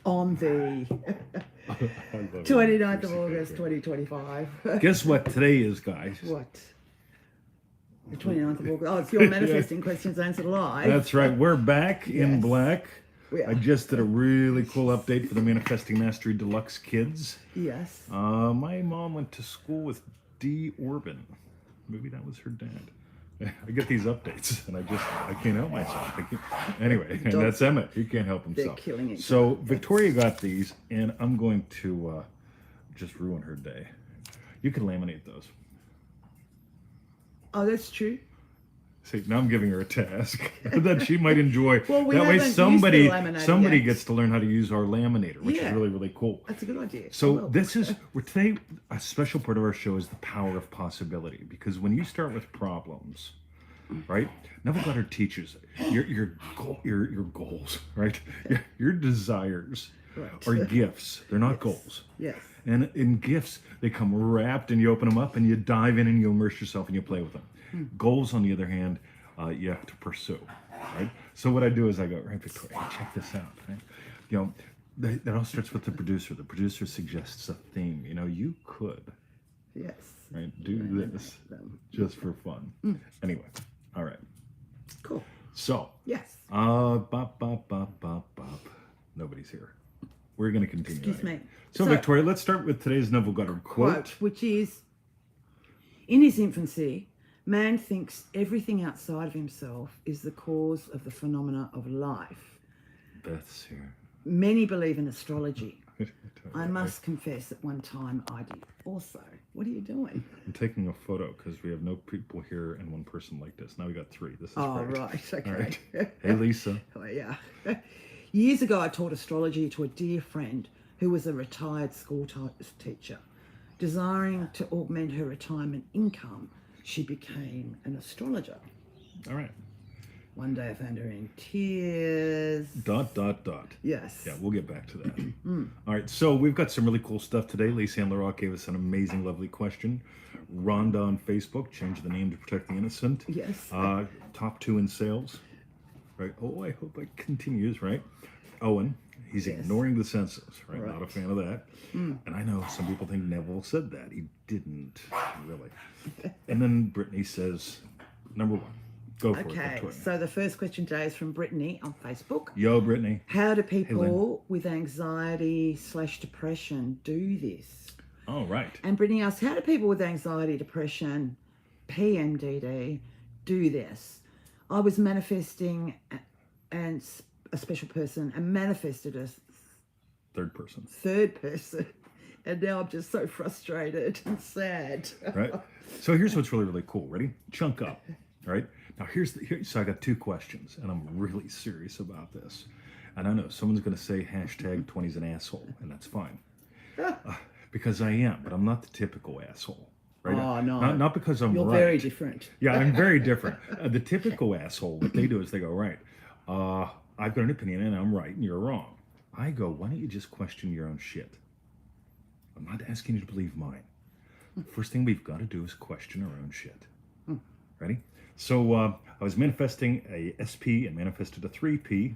on the I love it. 29th of August 2025. Guess what today is, guys? What? The 29th of August. Oh, it's your manifesting questions answered live. That's right. We're back in Yes. black. We I are. just did a really cool update for the Manifesting Mastery Deluxe kids. Yes. My mom went to school with Dee Orban. Maybe that was her dad. I get these updates, and I can't help myself. Anyway, and that's Emmett. He can't help himself. They're killing each So Victoria got these, and I'm going to just ruin her day. You can laminate those. Oh, that's true. See, now I'm giving her a task that she might enjoy. Well, we that way, haven't used somebody the laminator somebody yet. gets to learn how to use our laminator, which is Yeah. really, really cool. That's a good idea. So Well, this is today a special part of our show is the power of possibility, because when you start with problems, right? Neville Goddard teaches your goals, right? Your desires Right. are gifts. They're not goals. Yes. And in gifts, they come wrapped, and you open them up, and you dive in, and you immerse yourself, and you play with them. Goals, on the other hand, you have to pursue, right? So what I do is I go, right, Victoria, check this out, right? You know, that all starts with the producer. The producer suggests a theme. You know, you could, Yes. right, do this just for fun. Anyway, all right. Cool. So, Yes. bop, bop, bop, bop, bop. Nobody's here. We're going to continue. Excuse anyway. me. So, Victoria, let's start with today's Neville Goddard quote. Which is, in his infancy, man thinks everything outside of himself is the cause of the phenomena of life. Beth's here. Many believe in astrology. I must confess at one time I did also. What are you doing? I'm taking a photo because we have no people here and one person like this. Now we got three. This is Oh, great. right. Okay. All right. Hey, Lisa. Oh, yeah. Years ago, I taught astrology to a dear friend who was a retired school teacher. Desiring to augment her retirement income, she became an astrologer. All right. One day I found her in tears. ... Yes. Yeah, we'll get back to that. All right, so we've got some really cool stuff today. Lacey Ann LaRock gave us an amazing, lovely question. Rhonda on Facebook, change the name to protect the innocent. Yes. Top 2 in sales. Right. Oh, I hope it continues, right? Owen, he's ignoring the census, right? Right. Not a fan of that. And I know some people think Neville said that. He didn't, really. And then Brittany says, number 1. Go for it, Okay, Victoria. so the first question today is from Brittany on Facebook. Yo, Brittany. How do people with anxiety/depression do this? Oh, right. And Brittany asks, how do people with anxiety, depression, PMDD do this? I was manifesting and a special person and manifested a Third person. third person. And now I'm just so frustrated and sad. Right. So here's what's really, really cool. Ready? Chunk up. All right. Now so I got 2 questions, and I'm really serious about this. And I know someone's going to say hashtag 20's an asshole, and that's fine. Because I am, but I'm not the typical asshole. Right? Oh, no. Not because I'm You're right. very different. Yeah, I'm very different. The typical asshole, what they do is they go, right, I've got an opinion and I'm right and you're wrong. I go, why don't you just question your own shit? I'm not asking you to believe mine. First thing we've got to do is question our own shit. Ready? So I was manifesting a SP and manifested a 3P.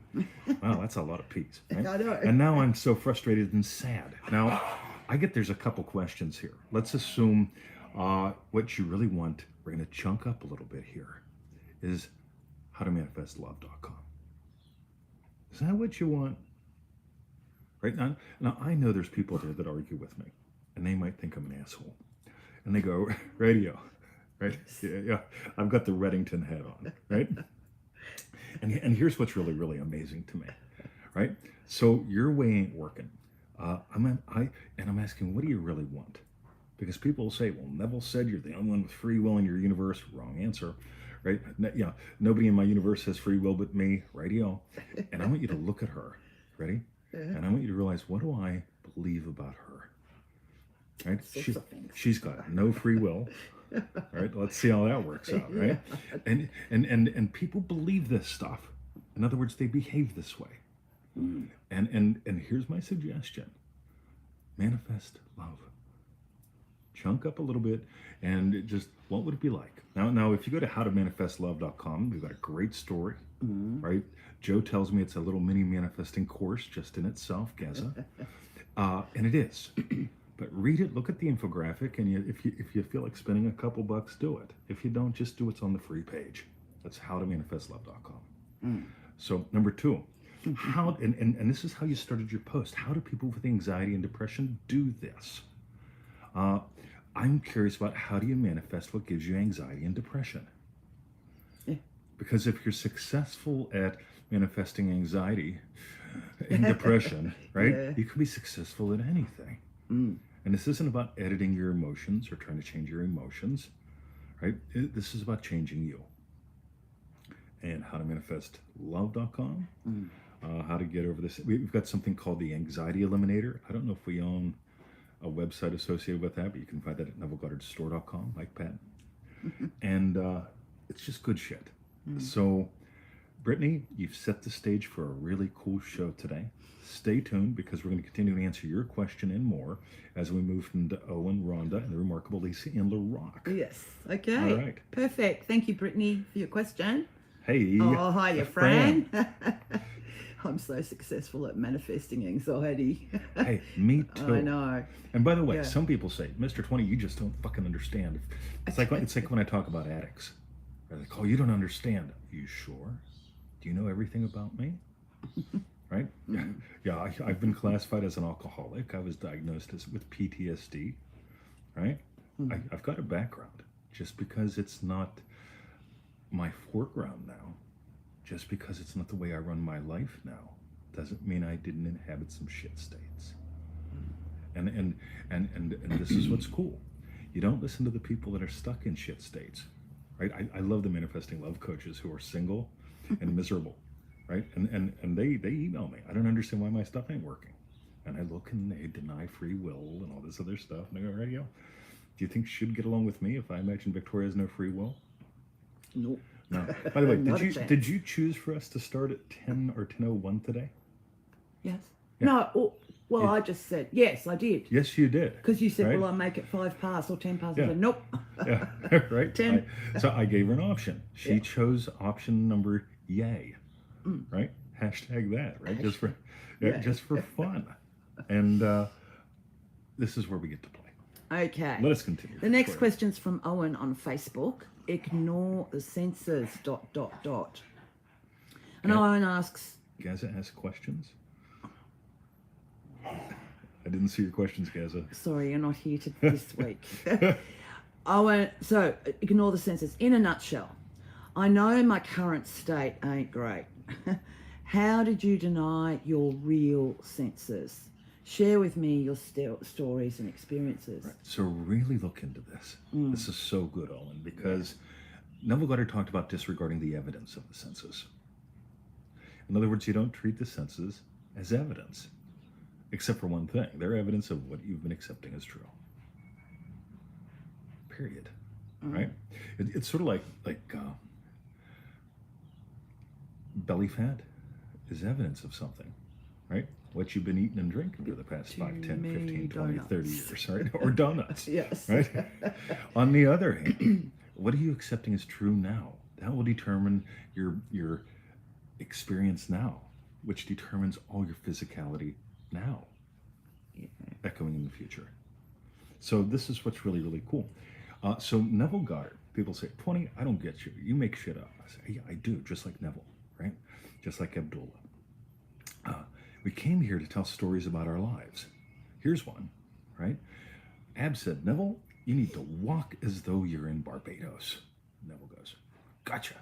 Wow, that's a lot of P's. Right? I know. And now I'm so frustrated and sad. Now, I get there's a couple questions here. Let's assume what you really want, we're going to chunk up a little bit here, is howtomanifestlove.com. Is that what you want? Right now I know there's people there that argue with me, and they might think I'm an asshole. And they go, radio, right? Yeah, I've got the Reddington hat on, right? And here's what's really, really amazing to me, right? So your way ain't working. I'm asking, what do you really want? Because people will say, well, Neville said you're the only one with free will in your universe. Wrong answer, right? Yeah, nobody in my universe has free will but me, radio. And I want you to look at her, ready? And I want you to realize, what do I believe about her? Right? She's got no free will. Right? Let's see how that works out, right? And people believe this stuff. In other words, they behave this way. And here's my suggestion. Manifest love. Chunk up a little bit and just, what would it be like? Now if you go to howtomanifestlove.com, we've got a great story right? Joe tells me it's a little mini manifesting course just in itself, Gaza, and it is. But read it, look at the infographic, and if you feel like spending a couple bucks, do it. If you don't, just do what's on the free page. That's howtomanifestlove.com. So number two, how and this is how you started your post. How do people with anxiety and depression do this? I'm curious about how do you manifest what gives you anxiety and depression? Yeah. Because if you're successful at manifesting anxiety and depression, right, Yeah. you can be successful at anything. And this isn't about editing your emotions or trying to change your emotions, right? This is about changing you. And howtomanifestlove.com, how to get over this. We've got something called the Anxiety Eliminator. I don't know if we own a website associated with that, but you can find that at nevillegoddardstore.com, like Pat. And it's just good shit. So, Brittany, you've set the stage for a really cool show today. Stay tuned because we're going to continue to answer your question and more as we move into Owen, Rhonda, and the remarkable Lisa in LaRock. Yes. Okay. All right. Perfect. Thank you, Brittany, for your question. Hey. Oh, hiya, Fran. I'm so successful at manifesting anxiety. Hey, me too. I know. And by the way, Yeah. some people say, Mr. 20, you just don't fucking understand. It's like when I talk about addicts. They're like, oh, you don't understand. You sure? Do you know everything about me? Right? Yeah, I've been classified as an alcoholic. I was diagnosed with PTSD. Right? I've got a background. Just because it's not my foreground now, just because it's not the way I run my life now, doesn't mean I didn't inhabit some shit states. And this is what's cool. You don't listen to the people that are stuck in shit states, right? I love the manifesting love coaches who are single and miserable, right? And they email me. I don't understand why my stuff ain't working. And I look and they deny free will and all this other stuff. And I go, radio, do you think she'd get along with me if I imagine Victoria has no free will? Nope. No. By the way, Not a chance. did you choose for us to start at 10 or 10:01 today? Yes. Yeah. No. Well, I just said yes. I did. Yes, you did. Because you said, right? "Will I make it 5 past or 10 past?" Yeah. I said, "Nope." Yeah, right. 10. So I gave her an option. She Yeah. chose option number yay, right? Hashtag that, right? Just for Yay. just for fun. And this is where we get to play. Okay. Let us continue. The next Victoria. question's from Owen on Facebook. Ignore the censors. ... And Yeah. Owen asks, Gaza asks questions. I didn't see your questions, Gaza. sorry, you're not here this week. Owen, so ignore the censors. In a nutshell, I know my current state ain't great. How did you deny your real senses? Share with me your stories and experiences. Right. So really look into this. This is so good, Owen, because Neville Goddard talked about disregarding the evidence of the senses. In other words, you don't treat the senses as evidence, except for one thing. They're evidence of what you've been accepting as true. Period. Right? It's sort of like belly fat is evidence of something, right? What you've been eating and drinking for the past 5, 10, 15, 20, 30 years, right? Or donuts. Yes. Right? On the other hand, what are you accepting as true now? That will determine your experience now, which determines all your physicality now, echoing in the future. So this is what's really, really cool. So Neville Goddard, people say, 20, I don't get you. You make shit up. I say, yeah, I do, just like Neville, right? Just like Abdullah. We came here to tell stories about our lives. Here's one, right? Ab said, Neville, you need to walk as though you're in Barbados. Neville goes, gotcha.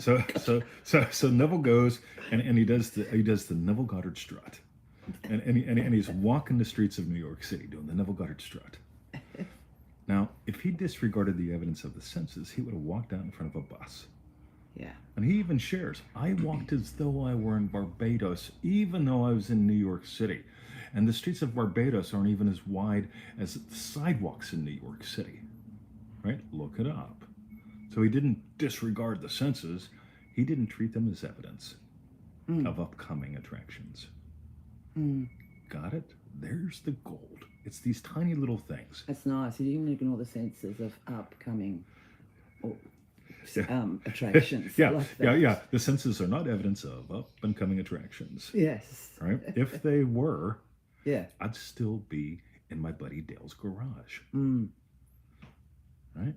So Neville goes and he does the Neville Goddard strut, and he's walking the streets of New York City doing the Neville Goddard strut. Now, if he disregarded the evidence of the senses, he would have walked out in front of a bus. Yeah. And he even shares, I walked as though I were in Barbados, even though I was in New York City. And the streets of Barbados aren't even as wide as the sidewalks in New York City. Right? Look it up. So he didn't disregard the senses. He didn't treat them as evidence of upcoming attractions. Got it? There's the gold. It's these tiny little things. That's nice. You didn't ignore the senses of upcoming. Oh, attractions. Yeah, like yeah, that. yeah. The senses are not evidence of up and coming attractions. Yes. Right? If they were, Yeah. I'd still be in my buddy Dale's garage. Mm. Right?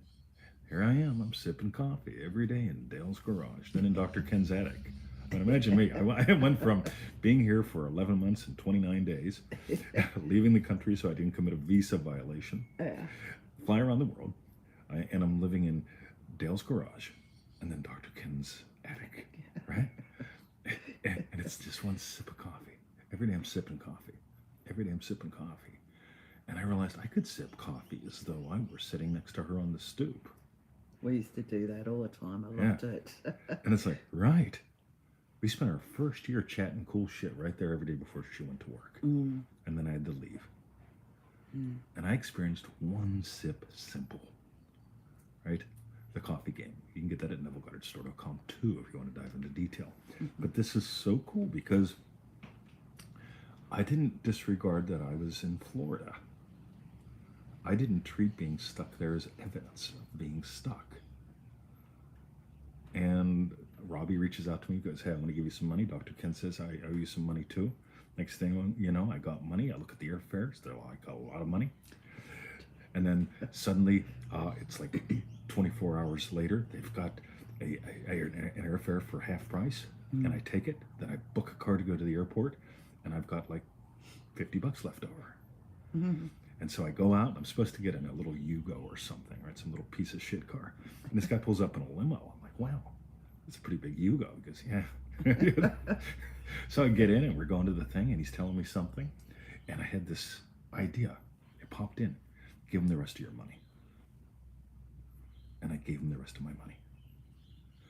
Here I am. I'm sipping coffee every day in Dale's garage, then in Dr. Ken's attic. But imagine me. I went from being here for 11 months and 29 days, leaving the country so I didn't commit a visa violation, Yeah. fly around the world, and I'm living in Dale's garage and then Dr. Ken's attic, right? And it's just one sip of coffee. Every day I'm sipping coffee. Every day I'm sipping coffee. And I realized I could sip coffee as though I were sitting next to her on the stoop. We used to do that all the time. I loved it. And it's like, right. We spent our first year chatting cool shit right there every day before she went to work. Mm. And then I had to leave. Mm. And I experienced one sip simple, right? The coffee game. You can get that at NevilleGoddardStore.com too if you want to dive into detail. Mm-hmm. But this is so cool because I didn't disregard that I was in Florida. I didn't treat being stuck there as evidence of being stuck. And Robbie reaches out to me, goes, hey, I want to give you some money. Dr. Ken says, I owe you some money too. Next thing you know, I got money. I look at the airfares. They're like a lot of money. And then suddenly, it's like 24 hours later, they've got an airfare for half price. And I take it. Then I book a car to go to the airport. And I've got like $50 left over. Mm-hmm. And so I go out. I'm supposed to get in a little Yugo or something, right? Some little piece of shit car. And this guy pulls up in a limo. I'm like, wow, it's a pretty big Yugo. He goes, yeah. So I get in and we're going to the thing and he's telling me something. And I had this idea. It popped in. Give him the rest of your money. And I gave him the rest of my money.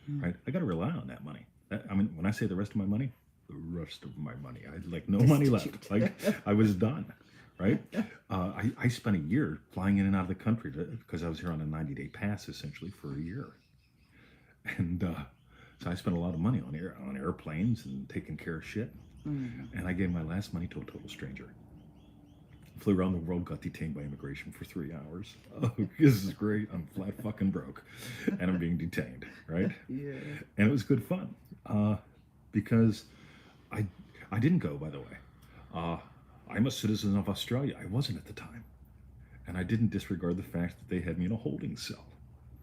Right? I got to rely on that money. I mean, when I say the rest of my money, the rest of my money. I had like no money left. Like I was done. Right? I spent a year flying in and out of the country because I was here on a 90-day pass essentially for a year. And so I spent a lot of money on airplanes and taking care of shit. And I gave my last money to a total stranger. Flew around the world, got detained by immigration for 3 hours. Oh, this is great. I'm flat fucking broke. And I'm being detained, right? Yeah. And it was good fun. Because I didn't go, by the way. I'm a citizen of Australia. I wasn't at the time. And I didn't disregard the fact that they had me in a holding cell,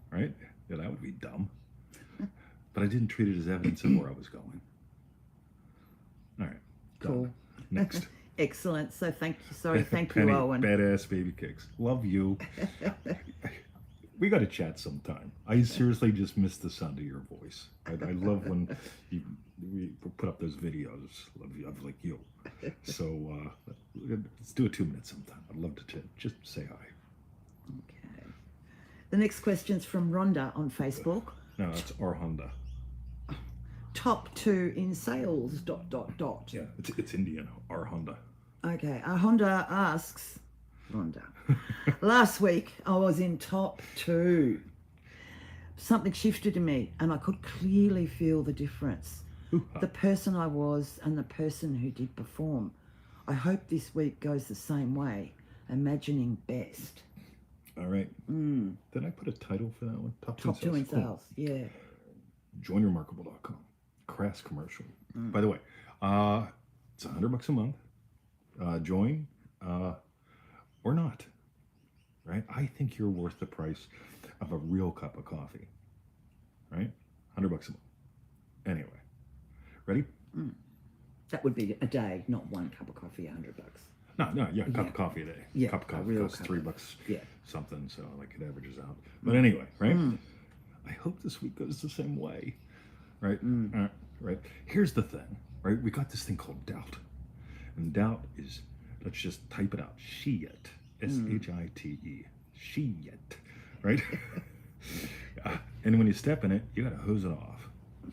right? Yeah, that would be dumb. But I didn't treat it as evidence of where I was going. All right. Cool. Done. Next. Excellent. So thank you, Penny, Owen. Badass baby kicks. Love you. We got to chat sometime. I seriously just miss the sound of your voice. I love when we put up those videos of like you. So let's do a 2 minutes sometime. I'd love to just say hi. Okay. The next question's from Rhonda on Facebook. No, that's our Honda. Top 2 in sales, ... Yeah, it's Indian. Our Honda. Okay, Honda asks, Rhonda, last week I was in top 2. Something shifted in me and I could clearly feel the difference. The person I was and the person who did perform. I hope this week goes the same way. Imagining best. All right. Did I put a title for that one? Top 2 in sales. Yeah. JoinRemarkable.com. Crass commercial. By the way, it's $100 a month. Join or not. Right? I think you're worth the price of a real cup of coffee. Right? $100 a month. Anyway. Ready? That would be a day, not one cup of coffee, $100. No, yeah, cup of coffee a day. Yeah, cup of a coffee real costs cup. $3 Yeah. something, so like it averages out. But anyway, right? I hope this week goes the same way. Right? Right. Here's the thing, right? We got this thing called doubt. And doubt is, let's just type it out. Shit. S-H-I-T-E. Shit. Right? And when you step in it, you gotta hose it off.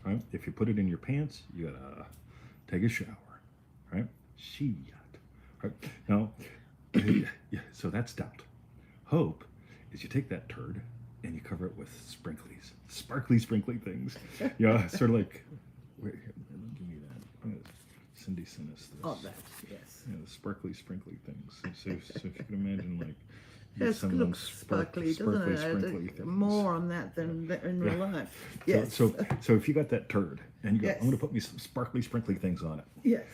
Right? If you put it in your pants, you gotta take a shower. Right? Shit. Right? Now, yeah, so that's doubt. Hope is you take that turd and you cover it with sparkly things. Yeah, sort of like, wait, here, give me that. Cindy sent us this. Oh, that, yes. Yeah, the sparkly things. So if you can imagine, like, Yes, Some it of them looks sparkly, doesn't it? sprinkly things. More on that than in real life. Yes. So if you got that turd and you go, Yes. I'm going to put me some sparkly, sprinkly things on it, Yes.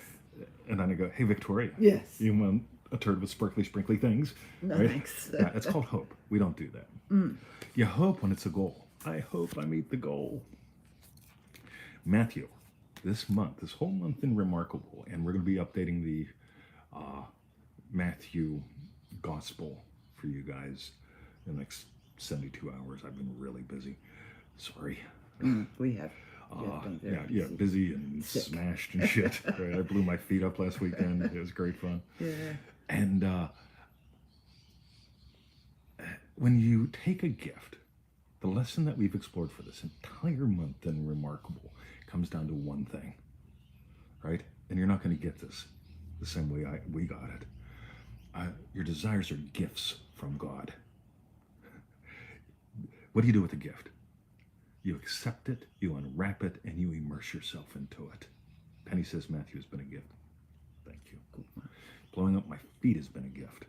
and then I go, hey Victoria, Yes. you want a turd with sparkly, sprinkly things? No, right? thanks. Yeah, it's called hope. We don't do that. You hope when it's a goal. I hope I meet the goal. Matthew, this whole month in Remarkable, and we're going to be updating the Matthew Gospel for you guys in the next 72 hours. I've been really busy. Sorry. We have. Been very Yeah, busy and Sick. smashed and shit. Right? I blew my feet up last weekend. It was great fun. Yeah. And when you take a gift, the lesson that we've explored for this entire month in Remarkable comes down to one thing, right? And you're not going to get this the same way we got it. Your desires are gifts from God. What do you do with a gift? You accept it, you unwrap it, and you immerse yourself into it. Penny says Matthew has been a gift. Thank you. Blowing up my feet has been a gift.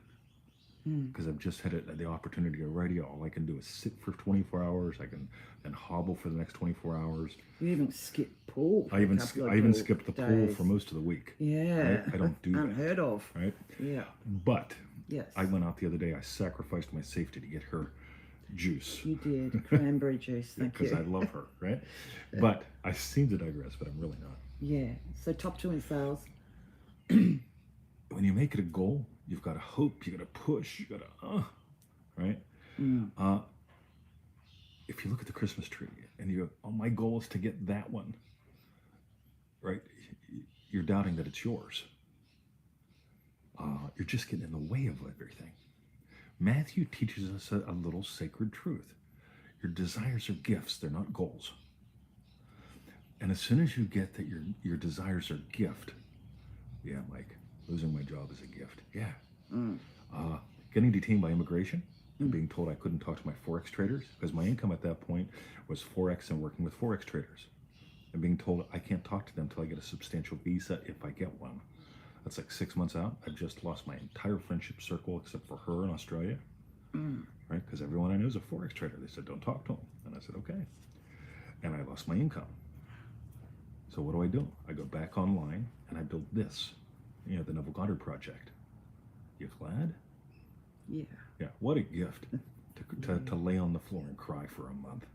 Because I've just had the opportunity already. All I can do is sit for 24 hours. I can then hobble for the next 24 hours. You even skip pool. I even skipped the pool for most of the week. Yeah. Right? I don't do that. Unheard of. Right? Yeah. But Yes. I went out the other day. I sacrificed my safety to get her juice. You did. Cranberry juice. Thank Because you. I love her, right? But I seem to digress, but I'm really not. Yeah. So top 2 in sales. When you make it a goal, you've got to hope, you got to push, you got to, right? If you look at the Christmas tree and you go, oh, my goal is to get that one, right? You're doubting that it's yours. You're just getting in the way of everything. Matthew teaches us a little sacred truth. Your desires are gifts, they're not goals. And as soon as you get that your desires are gift, yeah, Mike, losing my job is a gift. Yeah. Getting detained by immigration and being told I couldn't talk to my Forex traders because my income at that point was Forex and working with Forex traders. And being told I can't talk to them until I get a substantial visa if I get one. That's like 6 months out. I've just lost my entire friendship circle except for her in Australia. Right? Because everyone I know is a Forex trader. They said, don't talk to them. And I said, okay. And I lost my income. So what do? I go back online and I build this. The Neville Goddard Project. You glad? Yeah. Yeah, what a gift to lay on the floor and cry for a month.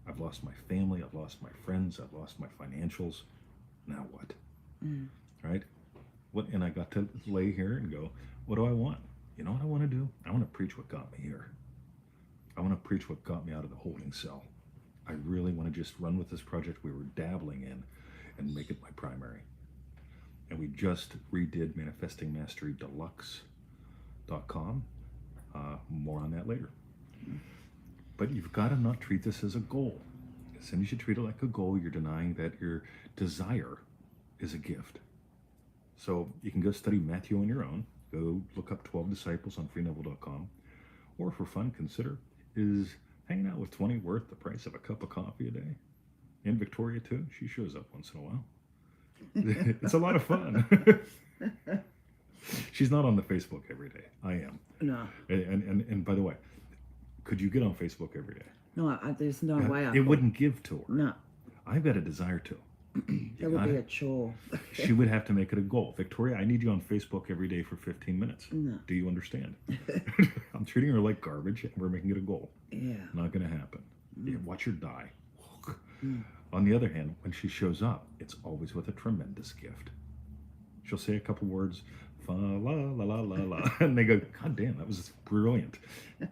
I've lost my family, I've lost my friends, I've lost my financials. Now what? Right? And I got to lay here and go, what do I want? You know what I want to do? I want to preach what got me here. I want to preach what got me out of the holding cell. I really want to just run with this project we were dabbling in and make it my primary. And we just redid manifestingmasterydeluxe.com. More on that later. But you've got to not treat this as a goal. As soon as you treat it like a goal, you're denying that your desire is a gift. So you can go study Matthew on your own. Go look up 12 Disciples on freeneville.com. Or for fun, consider, is hanging out with 20 worth the price of a cup of coffee a day? And Victoria too. She shows up once in a while. It's a lot of fun. She's not on the Facebook every day. I am. No. And by the way, could you get on Facebook every day? No, there's no way I It could. wouldn't give to her. No. I've got a desire to. That would be a chore. She would have to make it a goal. Victoria, I need you on Facebook every day for 15 minutes. No. Do you understand? I'm treating her like garbage and we're making it a goal. Yeah. Not going to happen. Yeah, watch her die. On the other hand, when she shows up, it's always with a tremendous gift. She'll say a couple words, fa la la la la la, and they go, God damn, that was brilliant.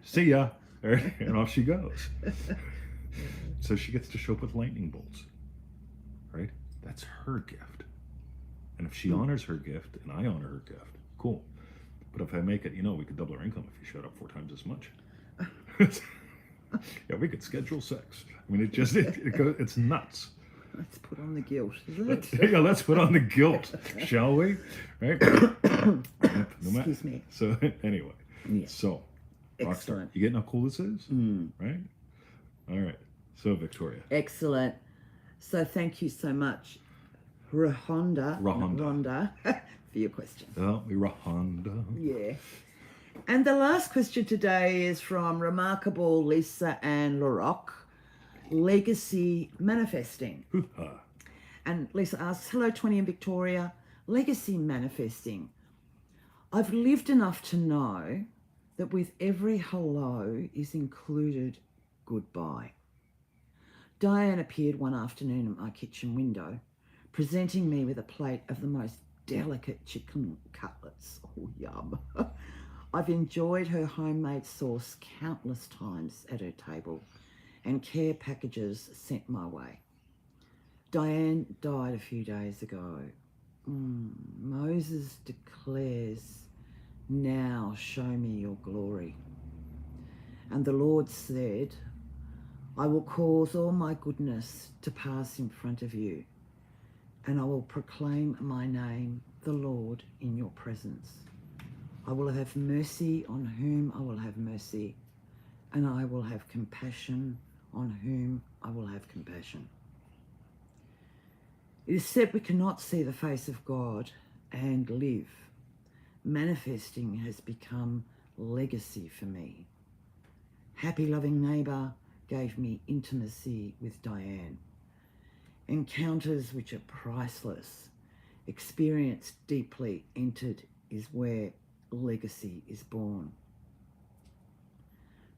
See ya. And off she goes. So she gets to show up with lightning bolts. Right? That's her gift. And if she honors her gift and I honor her gift, cool. But if I make it, we could double our income if you showed up 4 times as much. Yeah, we could schedule sex. I mean, it's nuts. Let's put on the guilt, isn't it? Yeah, let's put on the guilt, shall we? Right? Excuse me. So anyway, Yes. so Rockstar, Excellent. you getting how cool this is? Right? All right. So Victoria. Excellent. So thank you so much, Rhonda, for your question. Oh, Rhonda. Yeah. And the last question today is from remarkable Lisa Ann LaRocque, Legacy Manifesting. Hoo-ha. And Lisa asks, hello, 20 in Victoria, Legacy Manifesting. I've lived enough to know that with every hello is included goodbye. Diane appeared one afternoon at my kitchen window, presenting me with a plate of the most delicate chicken cutlets. Oh, yum. I've enjoyed her homemade sauce countless times at her table and care packages sent my way. Diane died a few days ago. Moses declares, now show me your glory. And the Lord said, I will cause all my goodness to pass in front of you, and I will proclaim my name, the Lord, in your presence. I will have mercy on whom I will have mercy, and I will have compassion on whom I will have compassion. It is said we cannot see the face of God and live. Manifesting has become legacy for me. Happy Loving Neighbour gave me intimacy with Diane. Encounters which are priceless, experienced deeply entered is where legacy is born.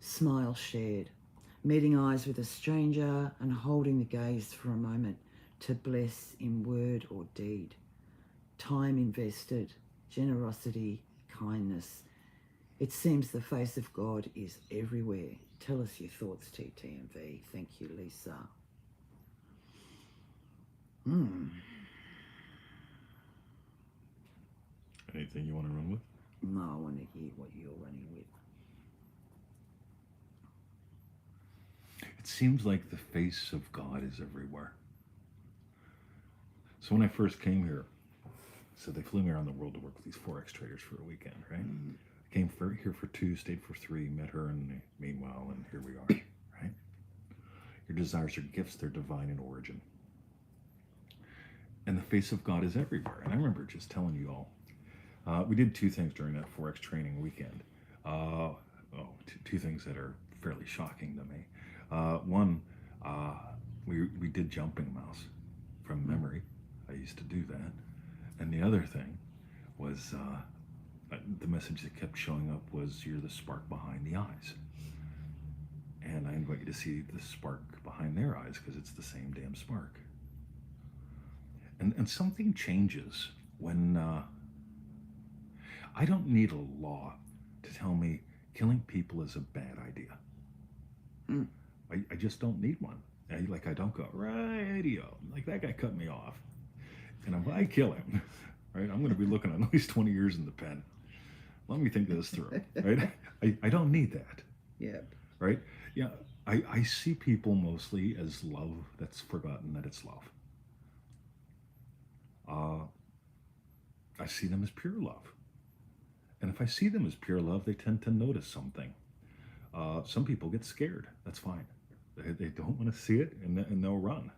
Smile shared, meeting eyes with a stranger and holding the gaze for a moment to bless in word or deed. Time invested, generosity, kindness. It seems the face of God is everywhere. Tell us your thoughts, TTMV. Thank you, Lisa. Anything you want to run with? No, I want to hear what you're running with. It seems like the face of God is everywhere. So when I first came here, so they flew me around the world to work with these Forex traders for a weekend, right? I came here for 2, stayed for 3, met her, and meanwhile, and here we are, right? Your desires are gifts, they're divine in origin. And the face of God is everywhere. And I remember just telling you all, we did 2 things during that Forex training weekend. Two things that are fairly shocking to me. One, we did jumping mouse from memory. I used to do that. And the other thing was the message that kept showing up was, you're the spark behind the eyes. And I invite you to see the spark behind their eyes, because it's the same damn spark. And something changes when I don't need a law to tell me killing people is a bad idea. I just don't need one. I don't go, radio, like that guy cut me off. And if I kill him, right, I'm going to be looking at least 20 years in the pen. Let me think this through, right? I don't need that. Yep. Right? Yeah, I see people mostly as love that's forgotten that it's love. I see them as pure love. And if I see them as pure love, they tend to notice something. Some people get scared. That's fine. They don't want to see it, and they'll run.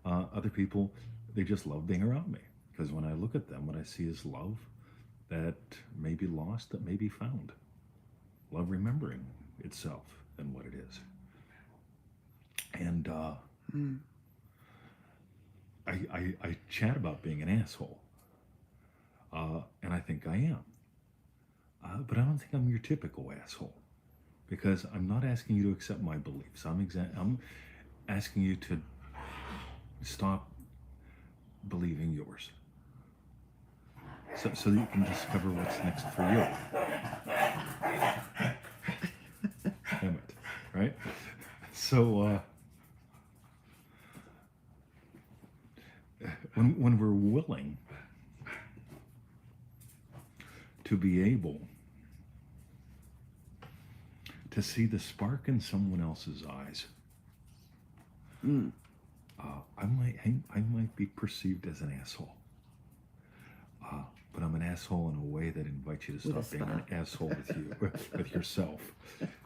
Other people, they just love being around me. Because when I look at them, what I see is love that may be lost, that may be found. Love remembering itself and what it is. And I chat about being an asshole. And I think I am. But I don't think I'm your typical asshole. Because I'm not asking you to accept my beliefs. I'm asking you to stop believing yours. So that you can discover what's next for you. Damn it, right? So when we're willing to be able to see the spark in someone else's eyes, I might be perceived as an asshole. But I'm an asshole in a way that invites you to stop being an asshole with you, with yourself.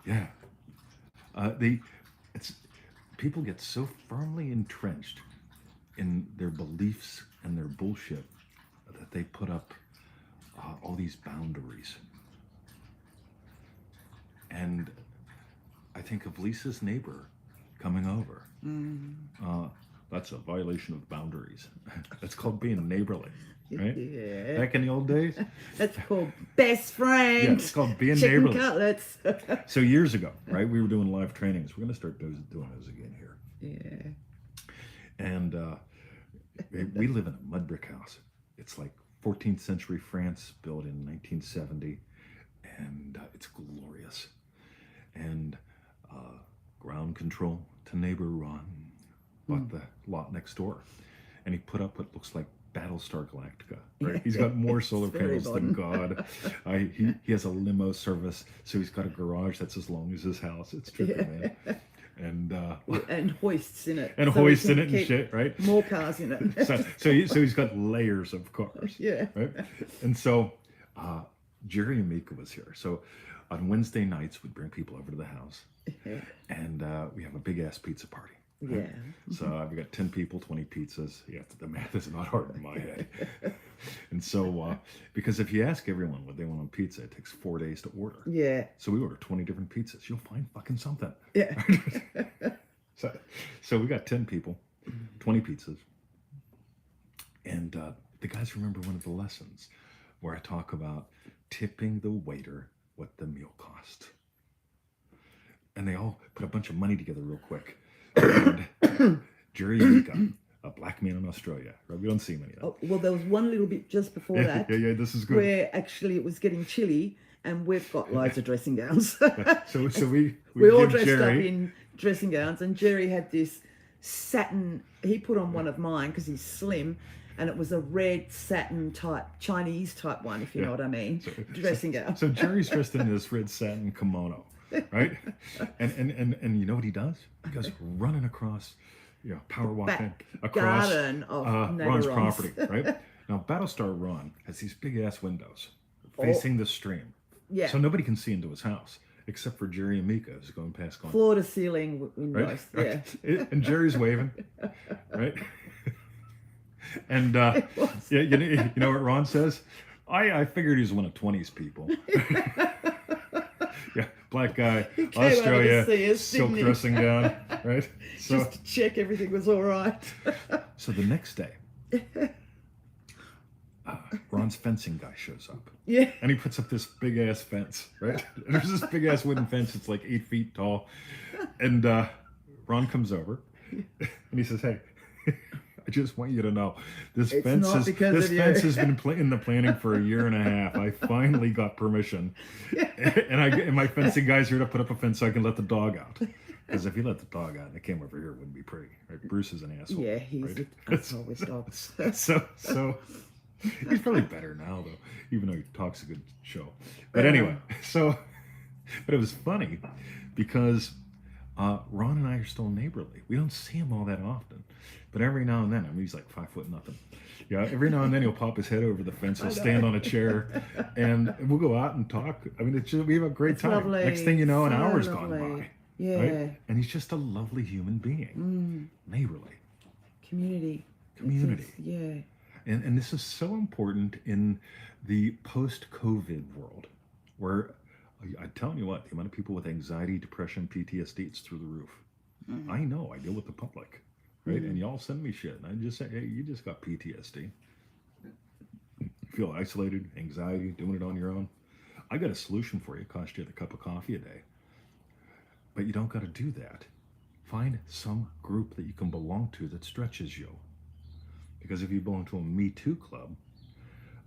Yeah. People get so firmly entrenched in their beliefs and their bullshit that they put up all these boundaries. And I think of Lisa's neighbor coming over. That's a violation of boundaries. That's called being neighborly, right? Yeah. Back in the old days, That's called best friend. yeah, it's called being Chicken neighborly. cutlets. So years ago, right, we were doing live trainings. We're going to start doing those again here. Yeah. And we live in a mud brick house. It's like 14th century France, built in 1970, and it's glorious. And ground control to neighbor Ron bought the lot next door, and he put up what looks like Battlestar Galactica. Right? He's got more solar It's very panels than God. He has a limo service, so he's got a garage that's as long as his house. It's trippy, man. And hoists in it. and so we hoist in can it and keep shit, right? More cars in it. So he's got layers of cars. Yeah. Right? And so Jerry and Mika was here. So on Wednesday nights, we'd bring people over to the house, and we have a big ass pizza party. Right? Yeah. So we got 10 people, 20 pizzas. Yeah, the math is not hard in my head. And so, because if you ask everyone what they want on pizza, it takes 4 days to order. Yeah. So we order 20 different pizzas. You'll find fucking something. Yeah. So we got 10 people, 20 pizzas. And the guys remember one of the lessons where I talk about tipping the waiter what the meal cost. And they all put a bunch of money together real quick. And Jerry Mika, a black man in Australia, right? We don't see many of them. Oh, well, there was one little bit just before that. Yeah, this is good. Where actually it was getting chilly, and we've got loads of dressing gowns. So we all give dressed Jerry, up in dressing gowns, and Jerry had this satin. He put on one of mine because he's slim, and it was a red satin type Chinese type one, if you know what I mean. Dressing gown. So Jerry's dressed in this red satin kimono, right? And you know what he does? He goes running across, power walking across garden of neighbor Ron's Ron's. property, right? Now Battlestar Ron has these big ass windows facing the stream, Yeah. so nobody can see into his house except for Jerry and Mika who's going past going, Floor to ceiling windows. right? Yeah. And Jerry's waving, right? And you know what Ron says? I figured he was one of 20's people. Yeah, black guy, came over to Australia, see us, silk didn't he? dressing gown, right? So, Just to check everything was all right. so the next day, Ron's fencing guy shows up. Yeah. And he puts up this big ass fence, right? And there's this big ass wooden fence. It's like 8 feet tall. And Ron comes over and he says, "Hey, I just want you to know this It's fence not is because this of you." fence has been in the planning for a year and a half. I finally got permission, and my fencing guy's here to put up a fence so I can let the dog out. Because if you let the dog out and it came over here, it wouldn't be pretty. Right? Bruce is an asshole. Yeah, he's right? an asshole with dogs. So he's probably better now though, even though he talks a good show. But anyway, but it was funny because Ron and I are still neighborly. We don't see him all that often, but every now and then, I mean, he's like 5'0". Yeah, every now and then he'll pop his head over the fence. He'll stand on a chair, and we'll go out and talk. I mean, we have a great time. Lovely. Next thing you know, an So hour's lovely. gone by. Yeah. Right? And he's just a lovely human being, neighborly. Community. Community. Yeah. And this is so important in the post-COVID world, where I'm telling you what, the amount of people with anxiety, depression, PTSD, it's through the roof. I know, I deal with the public, right? And y'all send me shit, and I just say, hey, you just got PTSD. You feel isolated, anxiety, doing it on your own. I got a solution for you. It costs you a cup of coffee a day. But you don't got to do that. Find some group that you can belong to that stretches you. Because if you belong to a Me Too club,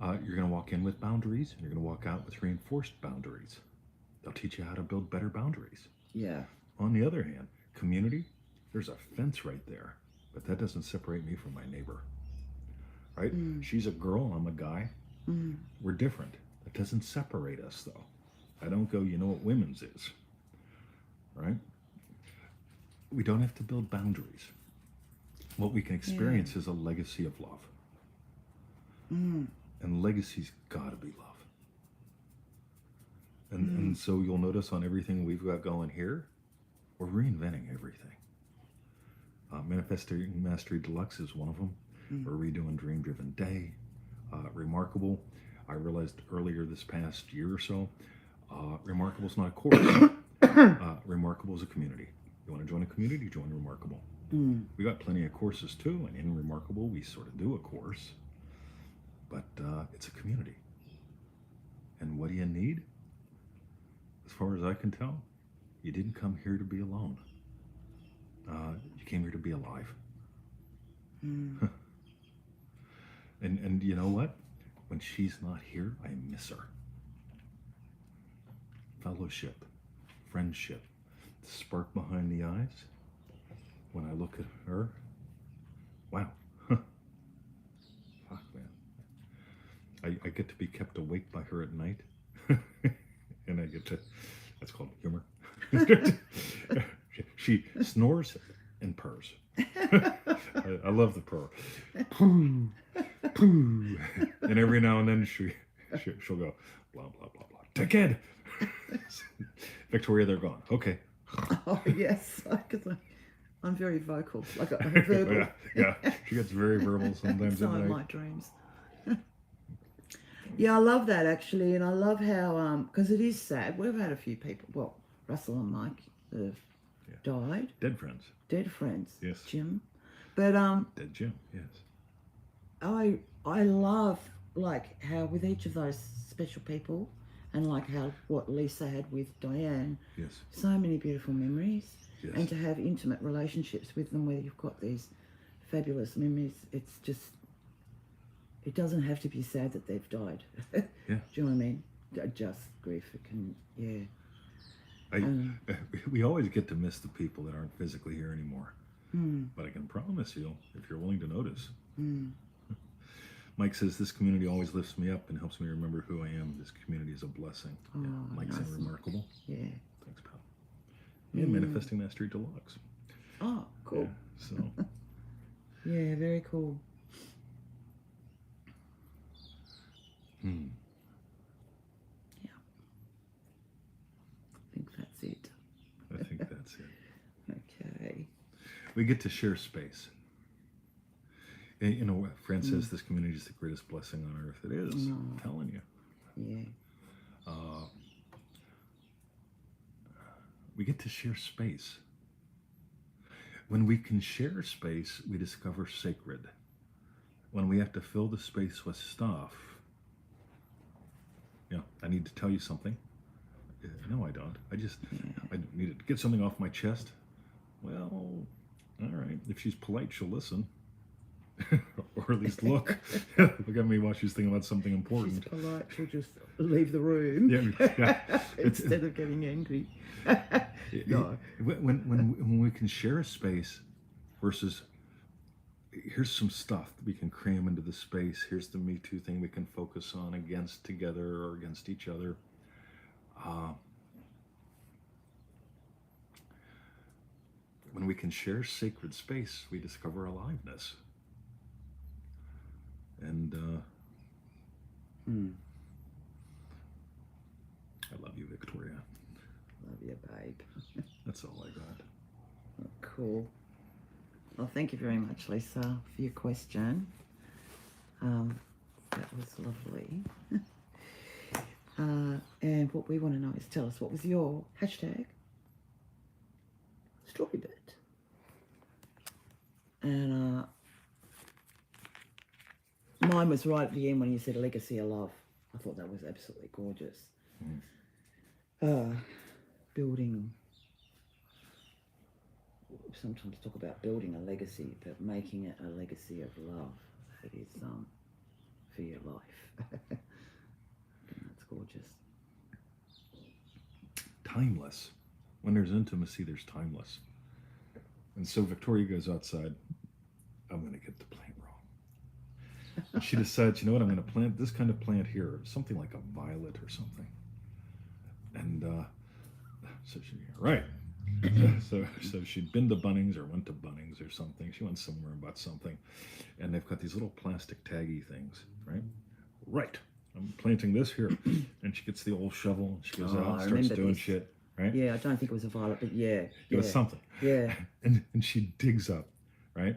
you're going to walk in with boundaries, and you're going to walk out with reinforced boundaries. They'll teach you how to build better boundaries. Yeah. On the other hand, community, there's a fence right there, but that doesn't separate me from my neighbor. Right? She's a girl, I'm a guy. We're different. That doesn't separate us, though. I don't go, you know what women's is. Right? We don't have to build boundaries. What we can experience is a legacy of love. And legacy's got to be love. And so you'll notice on everything we've got going here, we're reinventing everything. Manifesting Mastery Deluxe is one of them. We're redoing Dream Driven Day. Remarkable. I realized earlier this past year or so, Remarkable is not a course. Remarkable is a community. You want to join a community? Join Remarkable. We got plenty of courses too, and in Remarkable we sort of do a course, but it's a community. And what do you need? As far as I can tell, you didn't come here to be alone. You came here to be alive. And you know what? When she's not here, I miss her. Fellowship, friendship, the spark behind the eyes. When I look at her, wow. Fuck, man. I get to be kept awake by her at night. And I get to, that's called humor. She snores and purrs. I love the purr. Poo, poo. And every now and then she'll go, blah, blah, blah, blah. Dickhead. Victoria, they're gone. Okay. Oh, yes. Because I'm very vocal. Like I'm verbal. Yeah. She gets very verbal sometimes. Some of my dreams. Yeah, I love that actually. And I love how, because it is sad. We've had a few people, well, Russell and Mike have died. Dead friends. Dead friends. Yes. Jim. But Dead Jim, yes. I love like how with each of those special people and like how what Lisa had with Diane, Yes. so many beautiful memories. Yes. And to have intimate relationships with them where you've got these fabulous memories, it's just, it doesn't have to be sad that they've died. Yeah. Do you know what I mean? Just grief, it can, yeah. We always get to miss the people that aren't physically here anymore. But I can promise you, if you're willing to notice. Mike says, this community always lifts me up and helps me remember who I am. This community is a blessing. Oh, Yeah, Mike's nice. Remarkable. Yeah. Thanks, pal. Yeah, Manifesting Mastery Deluxe. Oh, cool. Yeah, so, Yeah, very cool. Yeah. I think that's it. I think that's it. Okay. We get to share space. And, you know, Fran says this community is the greatest blessing on earth. It is. I'm telling you. Yeah. We get to share space. When we can share space, we discover sacred. When we have to fill the space with stuff, yeah, I need to tell you something. No, I don't. I need to get something off my chest. Well, all right. If she's polite, she'll listen. Or at least look. Look at me while she's thinking about something important. She's polite, she'll just leave the room. Yeah. Instead of getting angry. No. When we can share a space versus here's some stuff that we can cram into the space. Here's the Me Too thing we can focus on against together or against each other. When we can share sacred space, we discover aliveness. And I love you, Victoria. Love you, babe. That's all I got. Cool. Well, thank you very much, Lisa, for your question. That was lovely. And what we want to know is tell us, what was your hashtag? Storybird. And mine was right at the end when you said legacy of love. I thought that was absolutely gorgeous. Building, sometimes talk about building a legacy, but making it a legacy of love that is for your life. That's gorgeous. Timeless. When there's intimacy, there's timeless. And so Victoria goes outside. I'm going to get the plant wrong. And she decides, you know what, I'm going to plant this kind of plant here, something like a violet or something. And so she, right. So she'd been to Bunnings or went to Bunnings or something. She went somewhere and bought something. And they've got these little plastic taggy things, right? Right. I'm planting this here. And she gets the old shovel. And she goes out and starts doing shit, right? Yeah, I don't think it was a violet, but yeah. It was something. Yeah. And she digs up, right?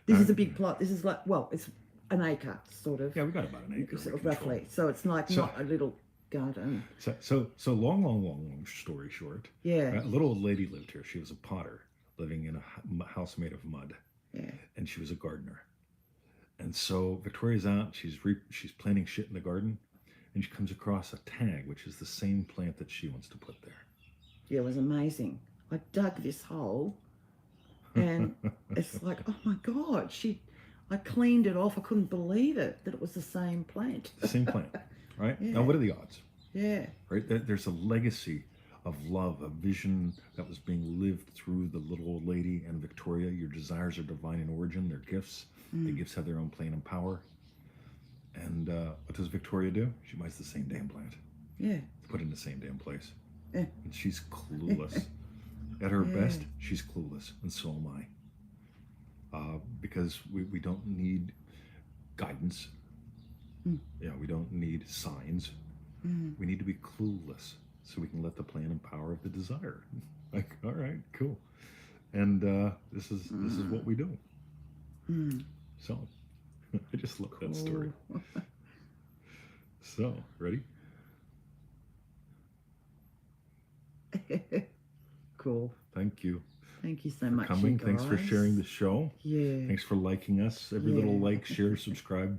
This is a big plot. This is like, well, it's an acre, sort of. Yeah, we got about an acre. Sort of roughly. So it's like not a little garden. So long story short. Yeah, A little old lady lived here. She was a potter living in a house made of mud, yeah. and she was a gardener. And so Victoria's out. She's planting shit in the garden, and she comes across a tag, which is the same plant that she wants to put there. Yeah, it was amazing. I dug this hole, and it's like, oh my God, I cleaned it off. I couldn't believe it that it was the same plant. The same plant, right? Yeah. Now, what are the odds? Yeah, Right? There's a legacy of love, a vision that was being lived through the little old lady and Victoria. Your desires are divine in origin. They're gifts. The gifts have their own plan and power. And what does Victoria do? She buys the same damn plant. yeah, Put it in the same damn place. Yeah. And she's clueless. At her best, she's clueless, and so am I. Because we don't need guidance. Yeah, we don't need signs. We need to be clueless so we can let the plan and power of the desire. Like, all right, cool. And this is what we do. So, I just love that story. So, ready? Cool. Thank you Thank you so for much. coming. you Thanks for guys. sharing the show. Yeah. Thanks for liking us. Every little Yeah. like, share, subscribe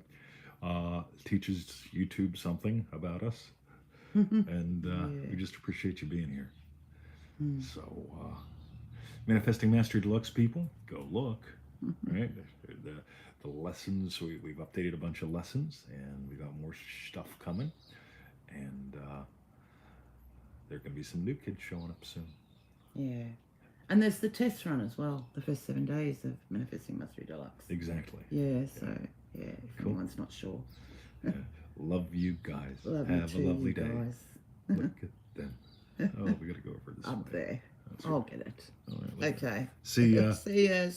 teaches YouTube something about us. And we just appreciate you being here. So, Manifesting Mastery Deluxe people, go look. Right? The lessons, we've updated a bunch of lessons, and we got more stuff coming. And there are going to be some new kids showing up soon. Yeah. And there's the test run as well, the first 7 days of Manifesting Mastery Deluxe. Exactly. Yeah, so, if anyone's not sure. Yeah. Love you guys. Love you Have too, a lovely you day. guys. Look at them. Oh, we got to go over this. Up way. there. That's I'll right. get it. All right, later. Okay. See ya. See ya.